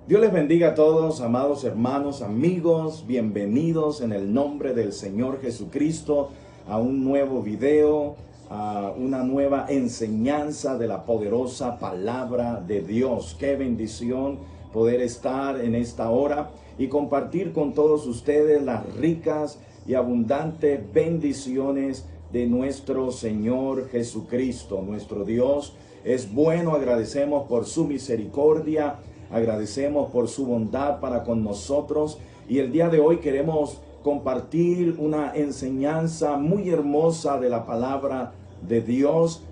Dios les bendiga a todos, amados hermanos, amigos, bienvenidos en el nombre del Señor Jesucristo a un nuevo video, a una nueva enseñanza de la poderosa palabra de Dios. Qué bendición poder estar en esta hora y compartir con todos ustedes las ricas y abundantes bendiciones de nuestro Señor Jesucristo. Nuestro Dios es bueno, agradecemos por su misericordia. Agradecemos por su bondad para con nosotros y el día de hoy queremos compartir una enseñanza muy hermosa de la palabra de Dios.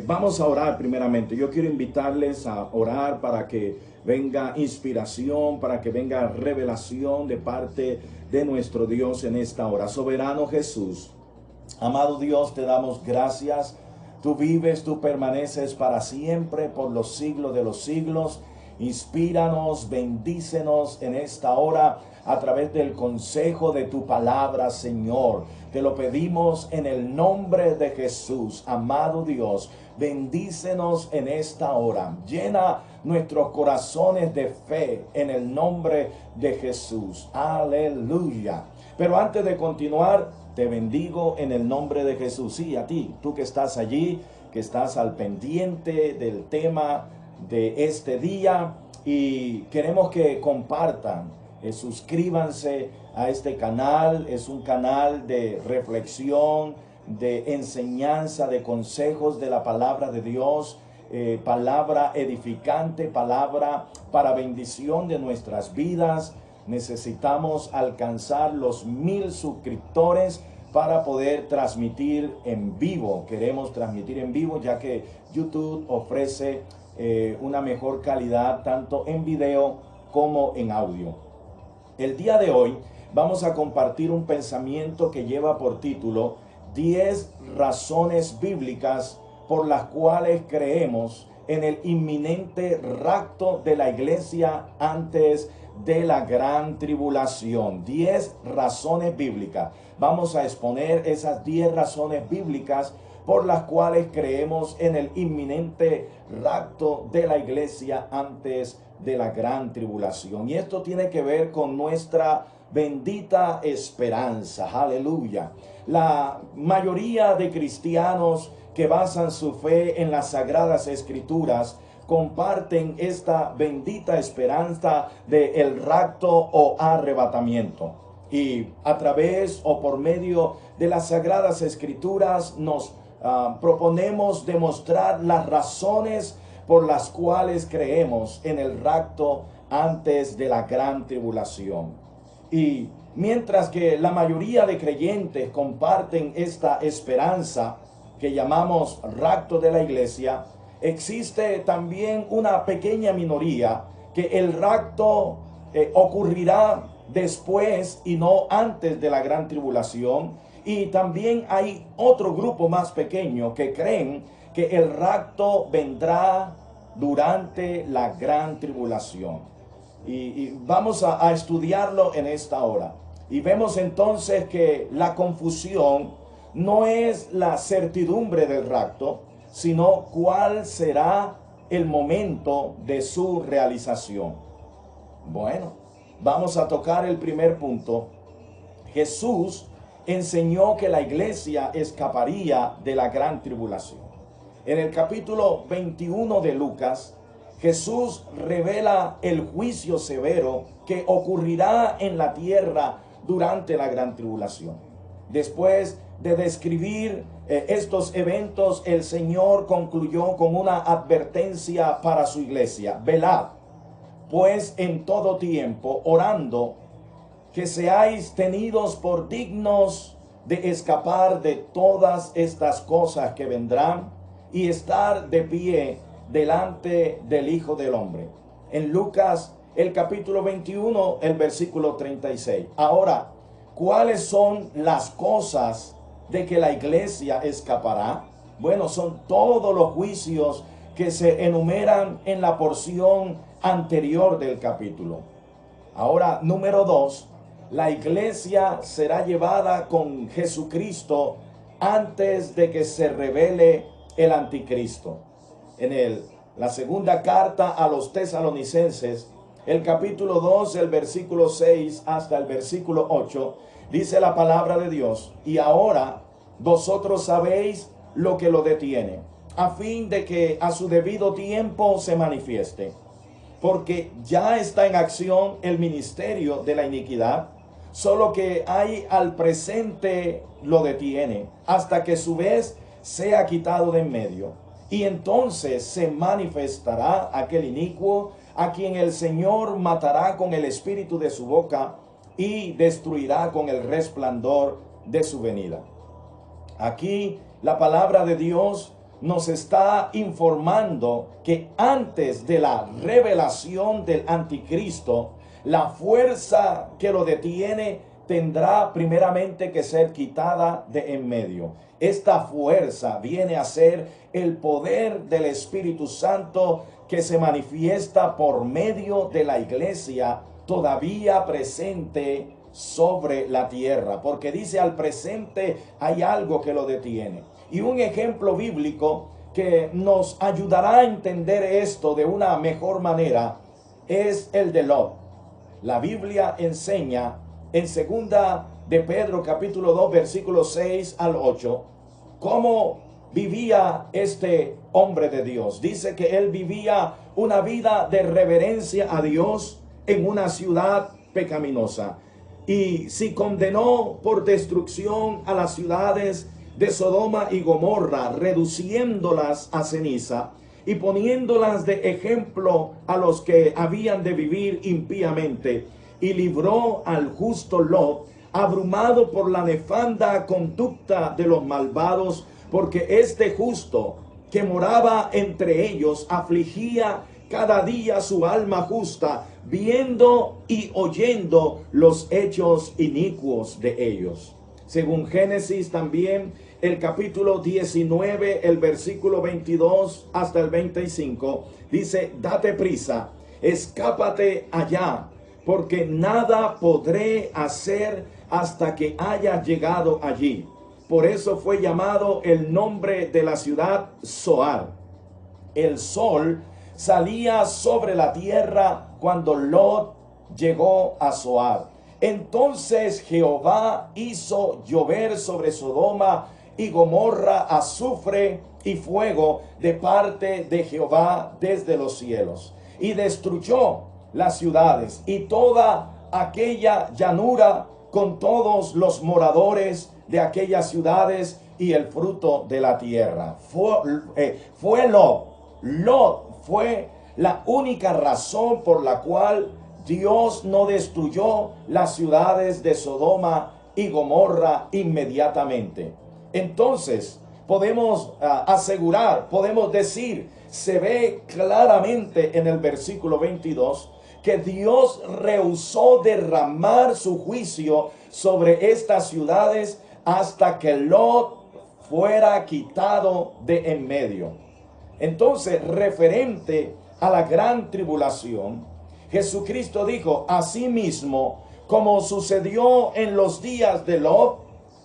Vamos a orar primeramente. Yo quiero invitarles a orar para que venga inspiración, para que venga revelación de parte de nuestro Dios en esta hora. Soberano Jesús, amado Dios, te damos gracias. Tú vives, tú permaneces para siempre por los siglos de los siglos. Inspíranos, bendícenos en esta hora a través del consejo de tu palabra, Señor. Te lo pedimos en el nombre de Jesús. Amado Dios, bendícenos en esta hora. Llena nuestros corazones de fe en el nombre de Jesús. Aleluya. Pero antes de continuar, te bendigo en el nombre de Jesús. Sí, a ti, tú que estás allí, que estás al pendiente del tema de este día, y queremos que compartan, suscríbanse a este canal. Es un canal de reflexión, de enseñanza, de consejos de la palabra de Dios, palabra edificante, palabra para bendición de nuestras vidas. Necesitamos alcanzar los 1000 suscriptores para poder transmitir en vivo. Queremos transmitir en vivo ya que YouTube ofrece una mejor calidad tanto en video como en audio. El día de hoy vamos a compartir un pensamiento que lleva por título 10 razones bíblicas por las cuales creemos en el inminente rapto de la iglesia antes de la gran tribulación. 10 razones bíblicas. Vamos a exponer esas 10 razones bíblicas por las cuales creemos en el inminente rapto de la iglesia antes de la gran tribulación. Y esto tiene que ver con nuestra bendita esperanza. Aleluya. La mayoría de cristianos que basan su fe en las sagradas escrituras comparten esta bendita esperanza de el rapto o arrebatamiento. Y a través o por medio de las sagradas escrituras nos proponemos demostrar las razones por las cuales creemos en el rapto antes de la gran tribulación. Y mientras que la mayoría de creyentes comparten esta esperanza que llamamos rapto de la iglesia, existe también una pequeña minoría que el rapto ocurrirá después y no antes de la gran tribulación. Y también hay otro grupo más pequeño que creen que el rapto vendrá durante la gran tribulación. Y vamos a estudiarlo en esta hora. Y vemos entonces que la confusión no es la certidumbre del rapto, sino cuál será el momento de su realización. Bueno, vamos a tocar el primer punto. Jesús enseñó que la iglesia escaparía de la gran tribulación. En el capítulo 21 de Lucas, Jesús revela el juicio severo que ocurrirá en la tierra durante la gran tribulación. Después de describir estos eventos, el Señor concluyó con una advertencia para su iglesia: velad, pues en todo tiempo, orando, que seáis tenidos por dignos de escapar de todas estas cosas que vendrán y estar de pie delante del Hijo del Hombre. En Lucas, el capítulo 21, el versículo 36. Ahora, ¿cuáles son las cosas de que la iglesia escapará? Bueno, son todos los juicios que se enumeran en la porción anterior del capítulo. Ahora, número 2. La iglesia será llevada con Jesucristo antes de que se revele el anticristo. En la segunda carta a los tesalonicenses, el capítulo 2, el versículo 6 hasta el versículo 8, dice la palabra de Dios: y ahora vosotros sabéis lo que lo detiene, a fin de que a su debido tiempo se manifieste. Porque ya está en acción el ministerio de la iniquidad, solo que hay al presente lo detiene, hasta que su vez sea quitado de en medio. Y entonces se manifestará aquel inicuo, a quien el Señor matará con el espíritu de su boca y destruirá con el resplandor de su venida. Aquí la palabra de Dios nos está informando que antes de la revelación del anticristo, la fuerza que lo detiene tendrá primeramente que ser quitada de en medio. Esta fuerza viene a ser el poder del Espíritu Santo que se manifiesta por medio de la iglesia todavía presente sobre la tierra, porque dice al presente hay algo que lo detiene. Y un ejemplo bíblico que nos ayudará a entender esto de una mejor manera es el de Lot. La Biblia enseña en segunda de Pedro capítulo 2 versículos 6 al 8 cómo vivía este hombre de Dios. Dice que él vivía una vida de reverencia a Dios en una ciudad pecaminosa, y si condenó por destrucción a las ciudades de Sodoma y Gomorra, reduciéndolas a ceniza y poniéndolas de ejemplo a los que habían de vivir impíamente, y libró al justo Lot, abrumado por la nefanda conducta de los malvados, porque este justo que moraba entre ellos afligía cada día su alma justa, viendo y oyendo los hechos inicuos de ellos. Según Génesis también, el capítulo 19, el versículo 22 hasta el 25, dice: date prisa, escápate allá, porque nada podré hacer hasta que haya llegado allí. Por eso fue llamado el nombre de la ciudad Zoar. El sol salía sobre la tierra cuando Lot llegó a Zoar. Entonces Jehová hizo llover sobre Sodoma y Gomorra azufre y fuego de parte de Jehová desde los cielos, y destruyó las ciudades y toda aquella llanura con todos los moradores de aquellas ciudades y el fruto de la tierra. Fue Lot fue la única razón por la cual Dios no destruyó las ciudades de Sodoma y Gomorra inmediatamente. Entonces podemos asegurar, podemos decir, se ve claramente en el versículo 22 que Dios rehusó derramar su juicio sobre estas ciudades hasta que Lot fuera quitado de en medio. Entonces, referente a la gran tribulación, Jesucristo dijo: asimismo, como sucedió en los días de Lot,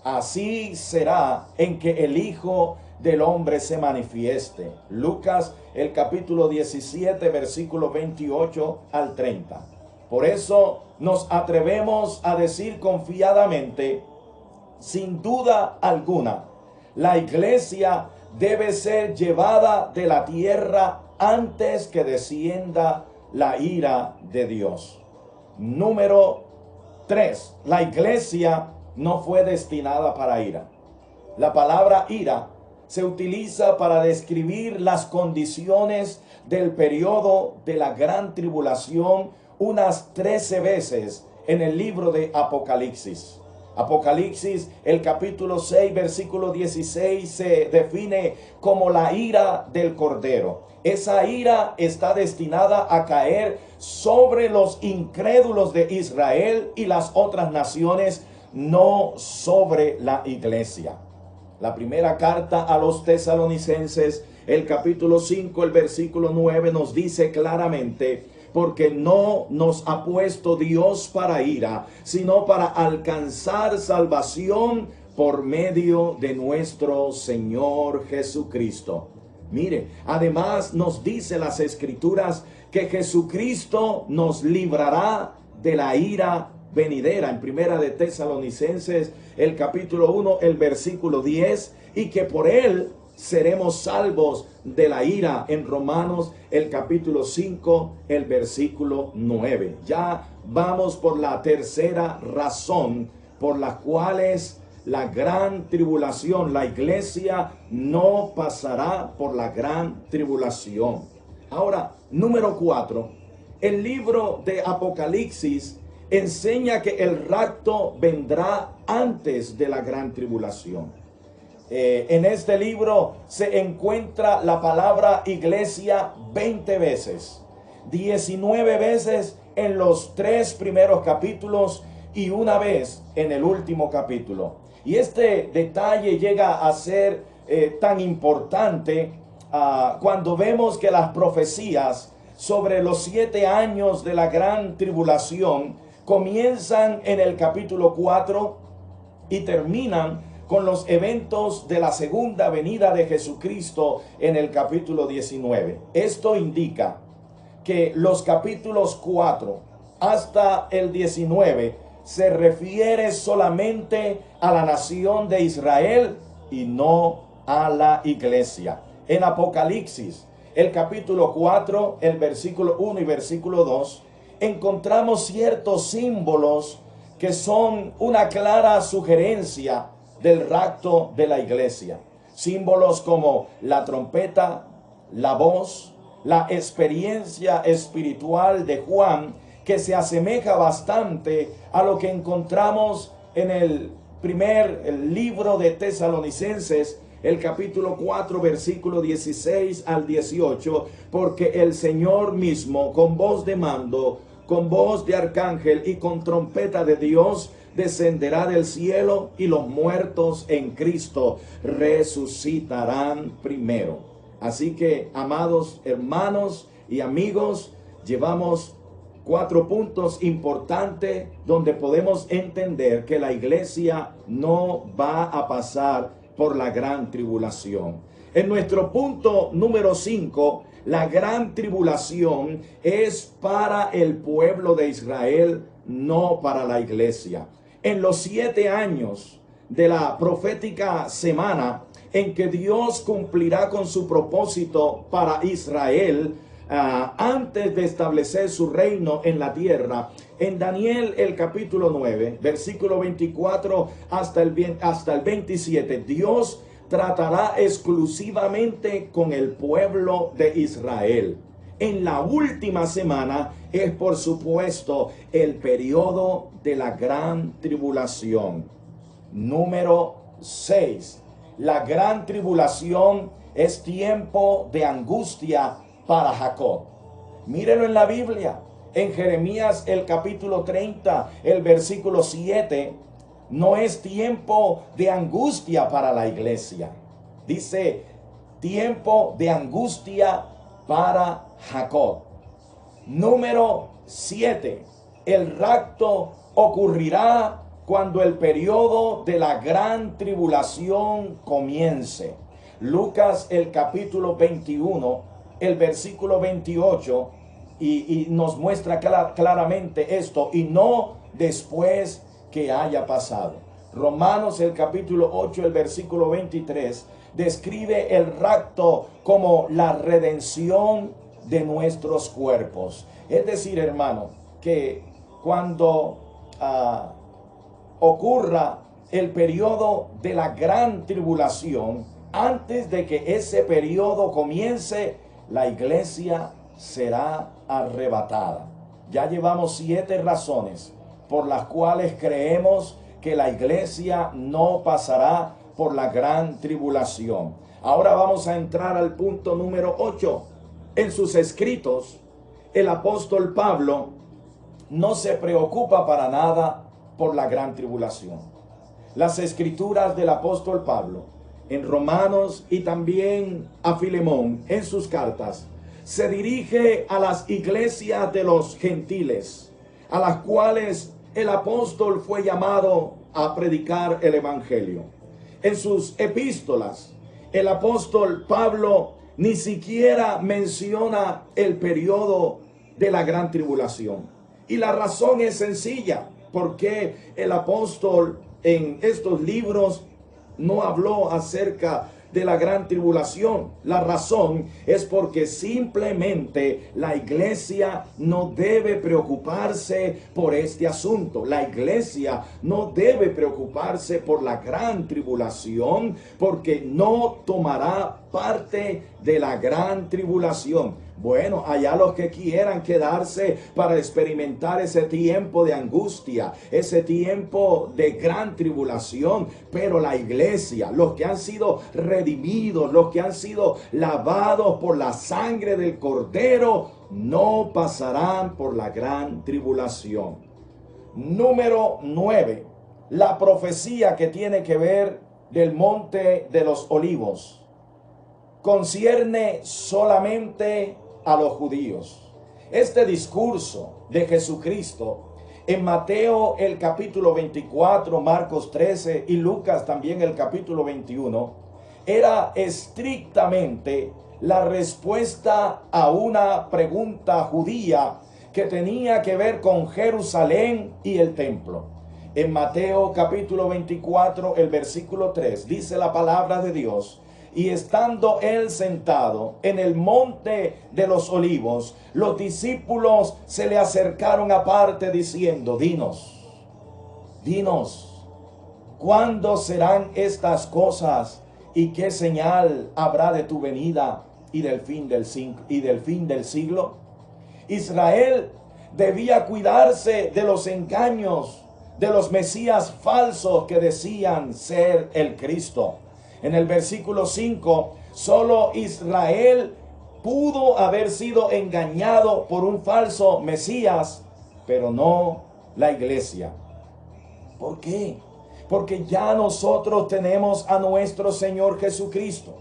así será en que el Hijo del Hombre se manifieste. Lucas, el capítulo 17, versículo 28 al 30. Por eso nos atrevemos a decir confiadamente, sin duda alguna, la iglesia debe ser llevada de la tierra antes que descienda la ira de Dios. Número 3. La iglesia no fue destinada para ira. La palabra ira se utiliza para describir las condiciones del periodo de la gran tribulación unas 13 veces en el libro de Apocalipsis. Apocalipsis, el capítulo 6, versículo 16, se define como la ira del Cordero. Esa ira está destinada a caer sobre los incrédulos de Israel y las otras naciones, no sobre la iglesia. La primera carta a los tesalonicenses, el capítulo 5, el versículo 9, nos dice claramente: porque no nos ha puesto Dios para ira, sino para alcanzar salvación por medio de nuestro Señor Jesucristo. Mire, además nos dice las Escrituras que Jesucristo nos librará de la ira venidera en Primera de Tesalonicenses, el capítulo 1, el versículo 10, y que por él seremos salvos de la ira en Romanos, el capítulo 5, el versículo 9. Ya vamos por la tercera razón por la cual la gran tribulación, la iglesia no pasará por la gran tribulación. Ahora, número 4, el libro de Apocalipsis enseña que el rapto vendrá antes de la gran tribulación. En este libro se encuentra la palabra iglesia 20 veces, 19 veces en los 3 primeros capítulos y una vez en el último capítulo. Y este detalle llega a ser tan importante cuando vemos que las profecías sobre los 7 años de la gran tribulación comienzan en el capítulo 4 y terminan con los eventos de la segunda venida de Jesucristo en el capítulo 19. Esto indica que los capítulos 4 hasta el 19 se refiere solamente a la nación de Israel y no a la iglesia. En Apocalipsis, el capítulo 4, el versículo 1 y versículo 2, encontramos ciertos símbolos que son una clara sugerencia del rapto de la iglesia. Símbolos como la trompeta, la voz, la experiencia espiritual de Juan, que se asemeja bastante a lo que encontramos en el libro de Tesalonicenses, el capítulo 4, versículo 16 al 18, porque el Señor mismo, con voz de mando, con voz de arcángel y con trompeta de Dios, descenderá del cielo, y los muertos en Cristo resucitarán primero. Así que, amados hermanos y amigos, llevamos 4 puntos importantes donde podemos entender que la iglesia no va a pasar por la gran tribulación. En nuestro punto número 5, la gran tribulación es para el pueblo de Israel, no para la iglesia. En los 7 años de la profética semana en que Dios cumplirá con su propósito para Israel, antes de establecer su reino en la tierra, en Daniel el capítulo 9, versículo 24 hasta el 27, Dios tratará exclusivamente con el pueblo de Israel. En la última semana es, por supuesto, el periodo de la gran tribulación. Número 6. La gran tribulación es tiempo de angustia para Jacob. Mírenlo en la Biblia, en Jeremías el capítulo 30, el versículo 7, no es tiempo de angustia para la iglesia. Dice, tiempo de angustia para Jacob. Número 7, el rapto ocurrirá cuando el periodo de la gran tribulación comience. Lucas el capítulo 21, el versículo 28, y nos muestra claramente esto, y no después que haya pasado. Romanos el capítulo 8, el versículo 23, describe el rapto como la redención de nuestros cuerpos. Es decir, hermano, que cuando ocurra el periodo de la gran tribulación, antes de que ese periodo comience, la iglesia será arrebatada. Ya llevamos 7 razones por las cuales creemos que la iglesia no pasará por la gran tribulación. Ahora vamos a entrar al punto número 8. En sus escritos, el apóstol Pablo no se preocupa para nada por la gran tribulación. Las escrituras del apóstol Pablo, en Romanos y también a Filemón, en sus cartas, se dirige a las iglesias de los gentiles, a las cuales el apóstol fue llamado a predicar el evangelio. En sus epístolas, el apóstol Pablo ni siquiera menciona el periodo de la gran tribulación. Y la razón es sencilla, porque el apóstol en estos libros no habló acerca de la gran tribulación. La razón es porque simplemente la iglesia no debe preocuparse por este asunto. La iglesia no debe preocuparse por la gran tribulación, porque no tomará parte de la gran tribulación. Bueno, allá los que quieran quedarse para experimentar ese tiempo de angustia, ese tiempo de gran tribulación, pero la iglesia, los que han sido redimidos, los que han sido lavados por la sangre del Cordero, no pasarán por la gran tribulación. Número 9, la profecía que tiene que ver del Monte de los Olivos concierne solamente a los judíos. Este discurso de Jesucristo en Mateo el capítulo 24, Marcos 13 y Lucas también el capítulo 21 era estrictamente la respuesta a una pregunta judía que tenía que ver con Jerusalén y el templo. En Mateo capítulo 24, el versículo 3, dice la palabra de Dios: y estando él sentado en el monte de los olivos, los discípulos se le acercaron aparte diciendo: dinos, ¿cuándo serán estas cosas? ¿Y qué señal habrá de tu venida y del fin del siglo? Israel debía cuidarse de los engaños de los mesías falsos que decían ser el Cristo. En el versículo 5, solo Israel pudo haber sido engañado por un falso mesías, pero no la iglesia. ¿Por qué? Porque ya nosotros tenemos a nuestro Señor Jesucristo,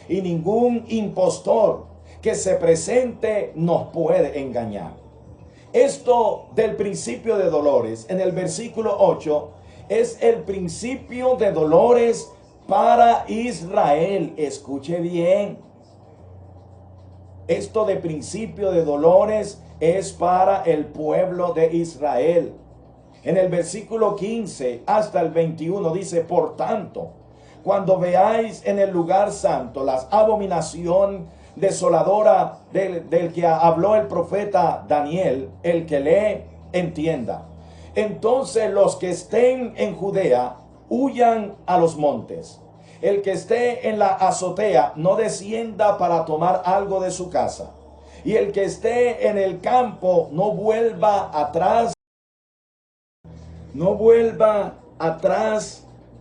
y ningún impostor que se presente nos puede engañar. Esto del principio de dolores, en el versículo 8, es el principio de dolores para Israel. Escuche bien. Esto de principio de dolores es para el pueblo de Israel. En el versículo 15 hasta el 21 dice: por tanto, cuando veáis en el lugar santo la abominación desoladora del que habló el profeta Daniel, el que lee entienda. Entonces los que estén en Judea huyan a los montes. El que esté en la azotea no descienda para tomar algo de su casa. Y el que esté en el campo no vuelva atrás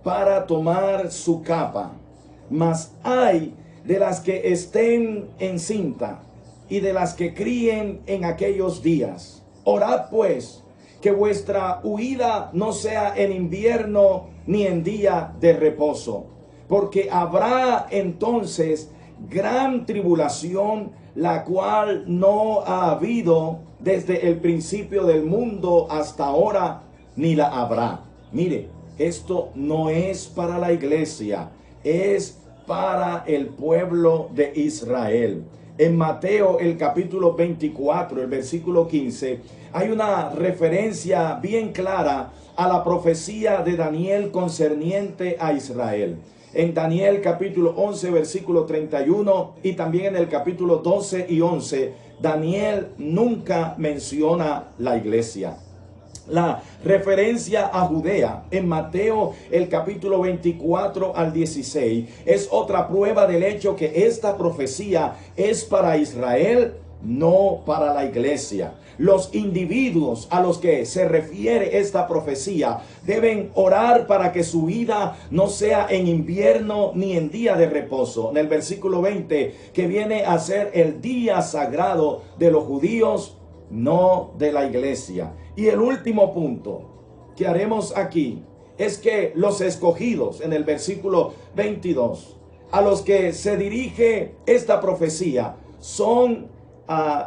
para tomar su capa. Mas hay de las que estén encinta y de las que críen en aquellos días. Orad pues que vuestra huida no sea en invierno ni en día de reposo, porque habrá entonces gran tribulación, la cual no ha habido desde el principio del mundo hasta ahora, ni la habrá. Mire, esto no es para la iglesia, es para el pueblo de Israel. En Mateo el capítulo 24, el versículo 15, hay una referencia bien clara a la profecía de Daniel concerniente a Israel. En Daniel capítulo 11, versículo 31, y también en el capítulo 12 y 11, Daniel nunca menciona la iglesia. La referencia a Judea en Mateo el capítulo 24 al 16 es otra prueba del hecho que esta profecía es para Israel, no para la iglesia. Los individuos a los que se refiere esta profecía deben orar para que su vida no sea en invierno ni en día de reposo. En el versículo 20, que viene a ser el día sagrado de los judíos, no de la iglesia. Y el último punto que haremos aquí es que los escogidos, en el versículo 22, a los que se dirige esta profecía son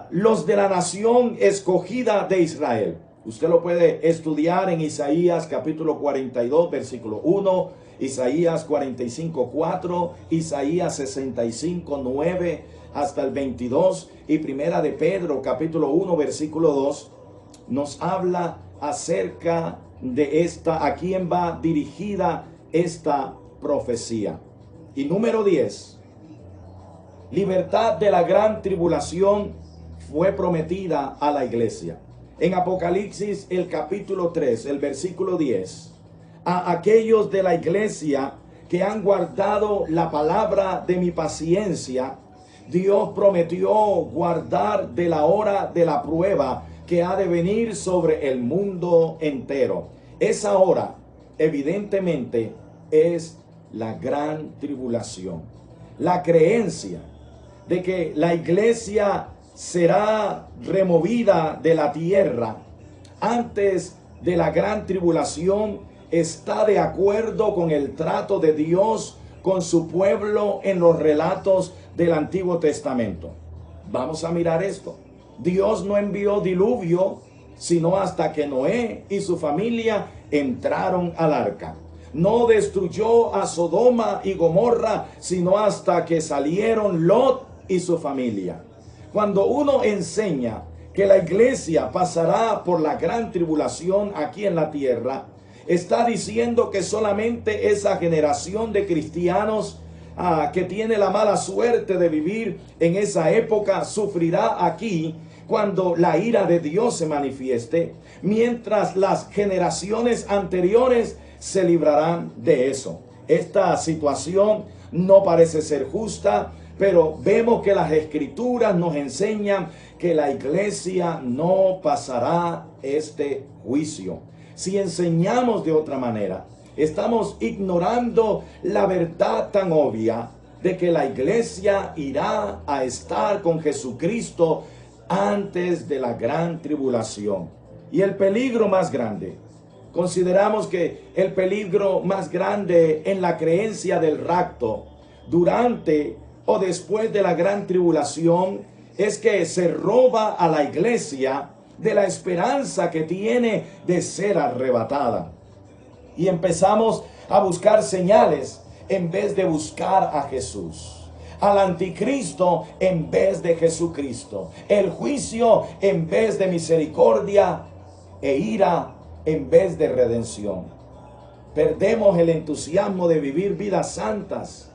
los de la nación escogida de Israel. Usted lo puede estudiar en Isaías capítulo 42, versículo 1, Isaías 45:4, Isaías 65:9 hasta el 22 y Primera de Pedro capítulo 1 versículo 2 nos habla acerca de a quién va dirigida esta profecía. Y número 10, libertad de la gran tribulación fue prometida a la iglesia. En Apocalipsis el capítulo 3, el versículo 10, a aquellos de la iglesia que han guardado la palabra de mi paciencia, Dios prometió guardar de la hora de la prueba que ha de venir sobre el mundo entero. Esa hora, evidentemente, es la gran tribulación. La creencia de que la iglesia será removida de la tierra antes de la gran tribulación está de acuerdo con el trato de Dios con su pueblo en los relatos del Antiguo Testamento. Vamos a mirar esto. Dios no envió diluvio sino hasta que Noé y su familia entraron al arca. No destruyó a Sodoma y Gomorra sino hasta que salieron Lot y su familia. Cuando uno enseña que la iglesia pasará por la gran tribulación aquí en la tierra, está diciendo que solamente esa generación de cristianos que tiene la mala suerte de vivir en esa época sufrirá aquí cuando la ira de Dios se manifieste, mientras las generaciones anteriores se librarán de eso. Esta situación no parece ser justa, pero vemos que las escrituras nos enseñan que la iglesia no pasará este juicio. Si enseñamos de otra manera, estamos ignorando la verdad tan obvia de que la iglesia irá a estar con Jesucristo antes de la gran tribulación. Y el peligro más grande, consideramos que el peligro más grande en la creencia del rapto durante o después de la gran tribulación es que se roba a la iglesia de la esperanza que tiene de ser arrebatada. Y empezamos a buscar señales en vez de buscar a Jesús. Al anticristo en vez de Jesucristo. El juicio en vez de misericordia e ira en vez de redención. Perdemos el entusiasmo de vivir vidas santas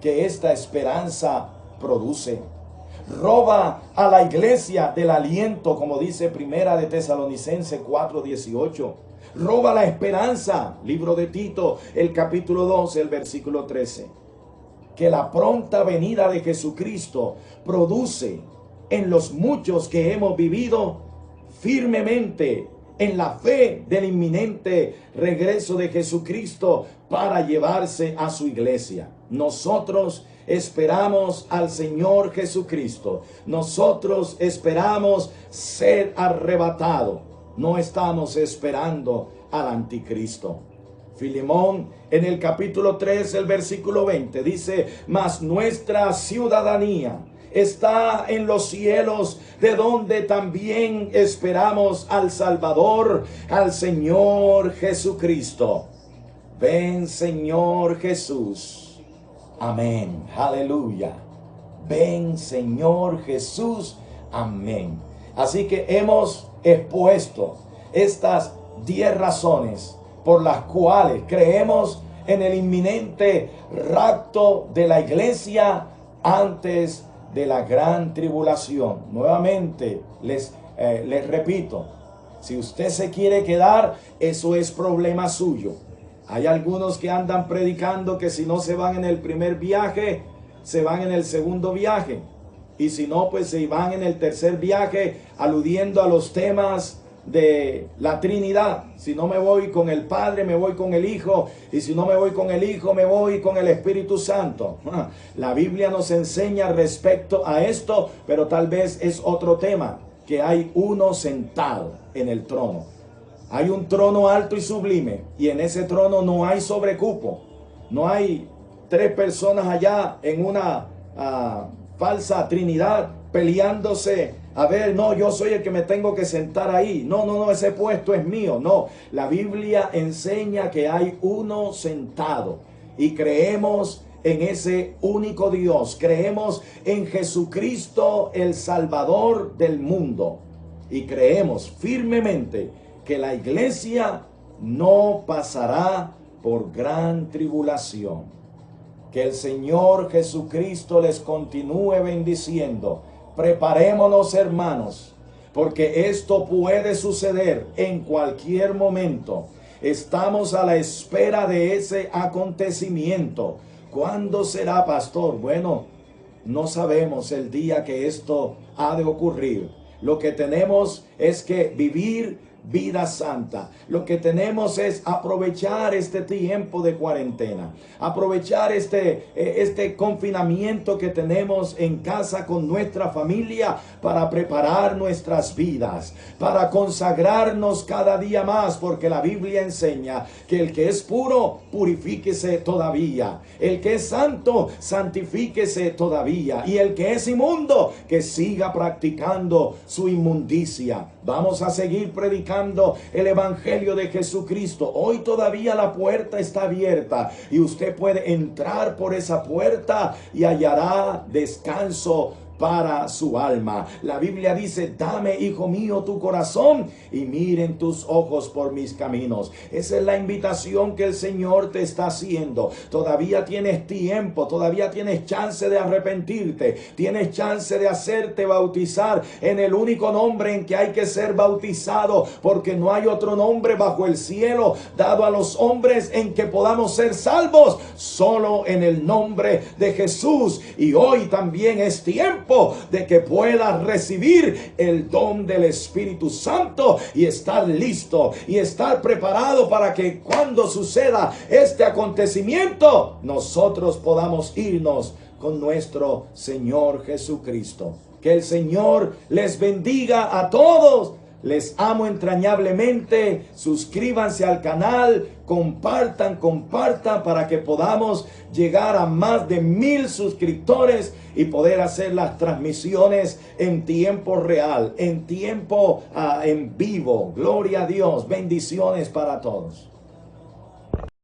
que esta esperanza produce. Roba a la iglesia del aliento, como dice Primera de Tesalonicenses 4:18. Roba la esperanza, libro de Tito, el capítulo 12, el versículo 13. Que la pronta venida de Jesucristo produce en los muchos que hemos vivido firmemente en la fe del inminente regreso de Jesucristo para llevarse a su iglesia. Nosotros esperamos al Señor Jesucristo. Nosotros esperamos ser arrebatados. No estamos esperando al anticristo. Filemón en el capítulo 3, el versículo 20 dice: mas nuestra ciudadanía está en los cielos, de donde también esperamos al Salvador, al Señor Jesucristo. Ven, Señor Jesús. Amén. Aleluya. Ven, Señor Jesús. Amén. Así que hemos expuesto estas 10 razones por las cuales creemos en el inminente rapto de la iglesia antes de la gran tribulación. Nuevamente les repito, si usted se quiere quedar, eso es problema suyo. Hay algunos que andan predicando que si no se van en el primer viaje, se van en el segundo viaje. Y si no, pues se van en el tercer viaje, aludiendo a los temas de la Trinidad. Si no me voy con el Padre, me voy con el Hijo. Y si no me voy con el Hijo, me voy con el Espíritu Santo. La Biblia nos enseña respecto a esto, pero tal vez es otro tema, que hay uno sentado en el trono. Hay un trono alto y sublime, y en ese trono no hay sobrecupo. No hay 3 personas allá en una falsa trinidad peleándose. A ver, no, yo soy el que me tengo que sentar ahí. No, no, no, ese puesto es mío. No, la Biblia enseña que hay uno sentado y creemos en ese único Dios. Creemos en Jesucristo, el Salvador del mundo. Y creemos firmemente que la iglesia no pasará por gran tribulación. Que el Señor Jesucristo les continúe bendiciendo. Preparémonos, hermanos, porque esto puede suceder en cualquier momento. Estamos a la espera de ese acontecimiento. ¿Cuándo será, pastor? Bueno, no sabemos el día que esto ha de ocurrir. Lo que tenemos es que vivir vida santa. Lo que tenemos es aprovechar este tiempo de cuarentena, aprovechar este confinamiento que tenemos en casa con nuestra familia para preparar nuestras vidas, para consagrarnos cada día más, porque la Biblia enseña que el que es puro, purifíquese todavía, el que es santo, santifíquese todavía, y el que es inmundo, que siga practicando su inmundicia. Vamos a seguir predicando el evangelio de Jesucristo. Hoy todavía la puerta está abierta y usted puede entrar por esa puerta y hallará descanso para su alma. La Biblia dice: dame, hijo mío, tu corazón y miren tus ojos por mis caminos. Esa es la invitación que el Señor te está haciendo. Todavía tienes tiempo, todavía tienes chance de arrepentirte, tienes chance de hacerte bautizar en el único nombre en que hay que ser bautizado, porque no hay otro nombre bajo el cielo dado a los hombres en que podamos ser salvos, solo en el nombre de Jesús. Y hoy también es tiempo de que puedas recibir el don del Espíritu Santo y estar listo y estar preparado para que cuando suceda este acontecimiento nosotros podamos irnos con nuestro Señor Jesucristo. Que el Señor les bendiga a todos. Les amo entrañablemente. Suscríbanse al canal, compartan para que podamos llegar a más de 1000 suscriptores y poder hacer las transmisiones en tiempo real, en tiempo en vivo. Gloria a Dios. Bendiciones para todos.